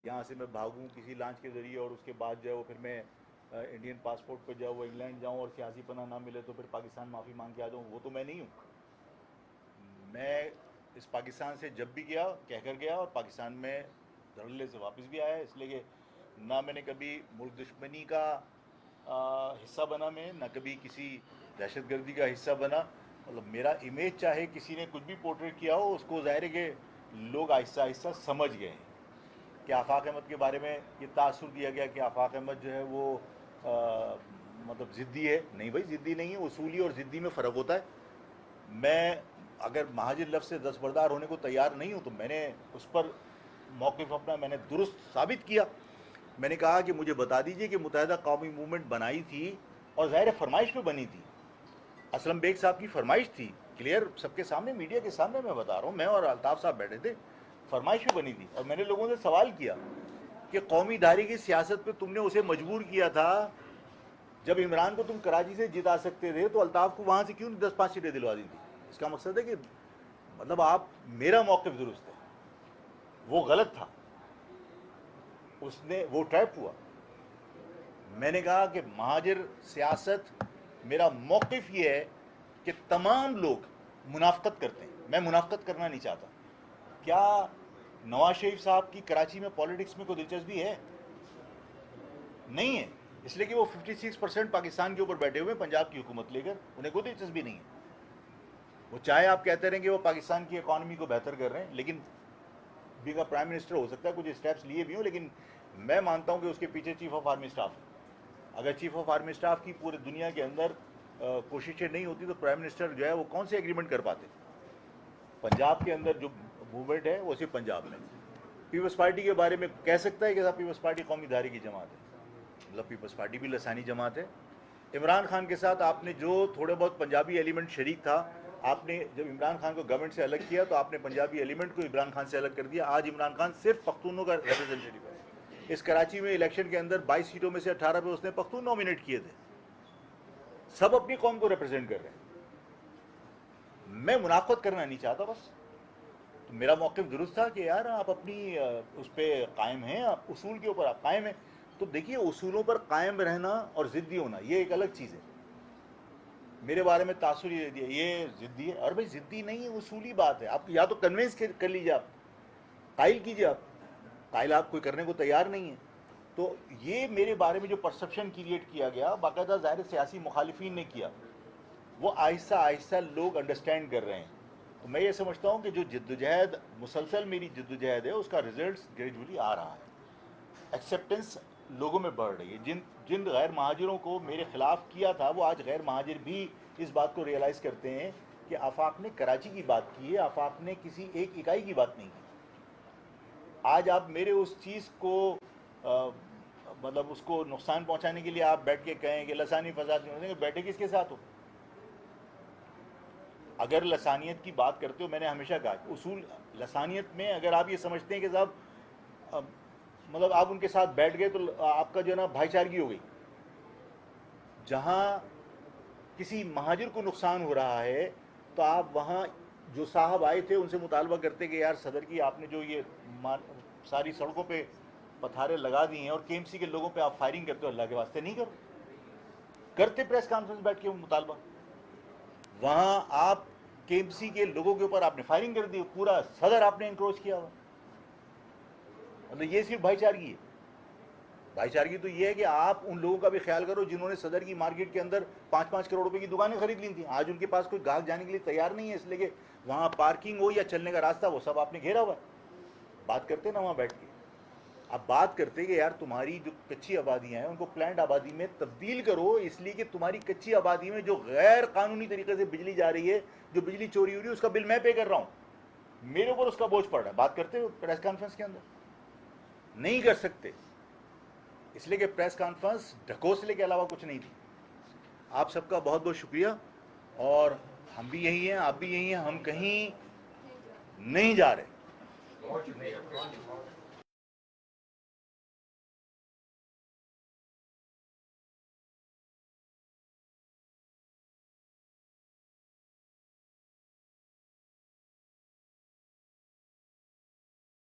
यहाँ से मैं भागूं किसी लांच के ज़रिए और उसके बाद जो है वो फिर मैं इंडियन पासपोर्ट पर जो है वो इंग्लैंड जाऊं और सियासी पना ना मिले तो फिर पाकिस्तान माफ़ी मांग के आ जाऊं, वो तो मैं नहीं हूँ। मैं इस पाकिस्तान से जब भी गया कह कर गया और पाकिस्तान में धड़ल्ले से वापस भी आया, इसलिए कि ना मैंने कभी मुल्क दुश्मनी का हिस्सा बना, मैं ना कभी किसी दहशतगर्दी का हिस्सा बना। मतलब मेरा इमेज चाहे किसी ने कुछ भी पोर्ट्रेट किया हो, उसको ज़ाहिर है कि लोग आहिस्ता आहिस्ता समझ गए हैं कि आफाक अहमद के बारे में ये तासुर दिया गया कि आफाक अहमद जो है वो मतलब ज़िद्दी है। नहीं भाई, ज़िद्दी नहीं है, उसूली और ज़िद्दी में फ़र्क होता है। मैं अगर महाजिर लफ्ज़ से दस्तबरदार होने को तैयार नहीं हूँ तो मैंने उस पर मौक़िफ़ अपना मैंने दुरुस्त साबित किया। मैंने कहा कि मुझे बता दीजिए कि मुत्तहिदा कौमी मूवमेंट बनाई थी और ज़ाहिर फरमाइश पे बनी थी, असलम बेग साहब की फरमाइश थी, क्लियर सबके सामने मीडिया के सामने मैं बता रहा हूँ, मैं और अल्ताफ़ साहब बैठे थे, फरमाइश पे बनी थी। और मैंने लोगों से सवाल किया कि कौमी धारी की सियासत पे तुमने उसे मजबूर किया था, जब इमरान को तुम कराची से जिता सकते थे तो अल्ताफ़ को वहाँ से क्यों 10-5 सीटें दिलवा दी थी। इसका मकसद है कि मतलब आप, मेरा मौक़िफ़ दुरुस्त है, वो गलत था, उसने वो ट्रैप हुआ। मैंने कहा कि महाजिर सियासत, मेरा मौक़िफ़ ये है कि तमाम लोग मुनाफ़क़त करते हैं, मैं मुनाफ़क़त करना नहीं चाहता। क्या नवाज शरीफ साहब की कराची में पॉलिटिक्स में कोई दिलचस्पी है? नहीं है, इसलिए कि वो 56% पाकिस्तान के ऊपर बैठे हुए हैं पंजाब की हुकूमत लेकर, उन्हें कोई दिलचस्पी नहीं है। वो चाहे आप कहते रहें कि वो पाकिस्तान की इकॉनमी को बेहतर कर रहे हैं, लेकिन बीइंग अ प्राइम मिनिस्टर हो सकता है कुछ स्टेप्स लिए भी हों, लेकिन मैं मानता हूँ कि उसके पीछे चीफ ऑफ आर्मी स्टाफ है। अगर चीफ ऑफ आर्मी स्टाफ की पूरी दुनिया के अंदर कोशिशें नहीं होती तो प्राइम मिनिस्टर जो है वो कौन से एग्रीमेंट कर पाते। पंजाब के अंदर जो मूवमेंट है वो सिर्फ पंजाब में। पीपल्स पार्टी के बारे में कह सकता है कि साहब पीपल्स पार्टी कौमी धारी की जमात है, मतलब पीपल्स पार्टी भी लसानी जमात है। इमरान खान के साथ आपने जो थोड़े बहुत पंजाबी एलिमेंट शरीक था, आपने जब इमरान खान को गवर्नमेंट से अलग किया तो आपने पंजाबी एलिमेंट को इमरान खान से अलग कर दिया। आज इमरान खान सिर्फ पख्तूनों का रिप्रेजेंटेटिव है। इस कराची में इलेक्शन के अंदर 22 सीटों में से 18 पे उसने पख्तून नॉमिनेट किए थे। सब अपनी कौम को रिप्रेजेंट कर रहे हैं। मैं मुनाफत करना नहीं चाहता, बस तो मेरा मौक़िफ़ दुरुस्त था कि यार आप अपनी उस पर कायम हैं, आप उसूल के ऊपर आप कायम हैं। तो देखिए, उसूलों पर कायम रहना और ज़िद्दी होना ये एक अलग चीज़ है। मेरे बारे में तासुर ये दिया ये ज़िद्दी है, और भाई ज़िद्दी नहीं है, उसूली बात है। आप या तो कन्विंस कर लीजिए, आप कायल कीजिए, आप कायल आप कोई करने को तैयार नहीं है। तो ये मेरे बारे में जो परसेप्शन क्रिएट किया गया, बाकायदा ज़ाहिर सियासी मुखालिफिन ने किया, वो आहिस्ता आहिस्ता लोग अंडरस्टैंड कर रहे हैं। तो मैं ये समझता हूँ कि जो जद्दोजहद, मुसलसल मेरी जद्दोजहद है, उसका रिजल्ट ग्रेजुअली आ रहा है। एक्सेप्टेंस लोगों में बढ़ रही है। जिन जिन गैर महाजिरों को मेरे ख़िलाफ़ किया था, वो आज गैर महाजिर भी इस बात को रियलाइज़ करते हैं कि आफाक ने कराची की बात की है, आफाक ने किसी एक इकाई की बात नहीं की। आज आप मेरे उस चीज़ को मतलब उसको नुकसान पहुंचाने के लिए आप बैठ के कहें कि लसानी फसाद नहीं होने, बैठे किसके साथ हो? अगर लसानियत की बात करते हो, मैंने हमेशा कहा उसूल लसानियत में अगर आप ये समझते हैं कि साहब मतलब आप उनके साथ बैठ गए तो आपका जो है ना भाईचारगी हो गई। जहाँ किसी महाजिर को नुकसान हो रहा है तो आप वहाँ जो साहब आए थे उनसे मुतालबा करते कि यार सदर की आपने जो ये सारी सड़कों पे पथारे लगा दिए हैं और केएमसी के लोगों पे आप फायरिंग करते हो, अल्लाह के वास्ते नहीं करो। करते प्रेस कॉन्फ्रेंस बैठ के वो मुतालबा, वहाँ आप केएमसी के लोगों के ऊपर आपने फायरिंग कर दी, पूरा सदर आपने इंक्रोच किया हुआ। मतलब ये सिर्फ भाईचारगी है। भाईचारगी तो ये है कि आप उन लोगों का भी ख्याल करो जिन्होंने सदर की मार्केट के अंदर 5-5 करोड़ रुपए की दुकानें खरीद ली थी। आज उनके पास कोई ग्राहक जाने के लिए तैयार नहीं है, इसलिए कि वहाँ पार्किंग हो या चलने का रास्ता, वो सब आपने घेरा हुआ है। बात करते ना वहाँ बैठ के, अब बात करते कि यार तुम्हारी जो कच्ची आबादियाँ हैं उनको प्लान्ड आबादी में तब्दील करो, इसलिए कि तुम्हारी कच्ची आबादी में जो गैर कानूनी तरीके से बिजली जा रही है, जो बिजली चोरी हो रही है, उसका बिल मैं पे कर रहा हूँ, मेरे ऊपर उसका बोझ पड़ रहा है। बात करते हो प्रेस कॉन्फ्रेंस के अंदर? नहीं कर सकते, इसलिए कि प्रेस कॉन्फ्रेंस ढकोसले के अलावा कुछ नहीं थी। आप सबका बहुत बहुत शुक्रिया, और हम भी यही हैं, आप भी यही हैं, हम कहीं नहीं जा रहे।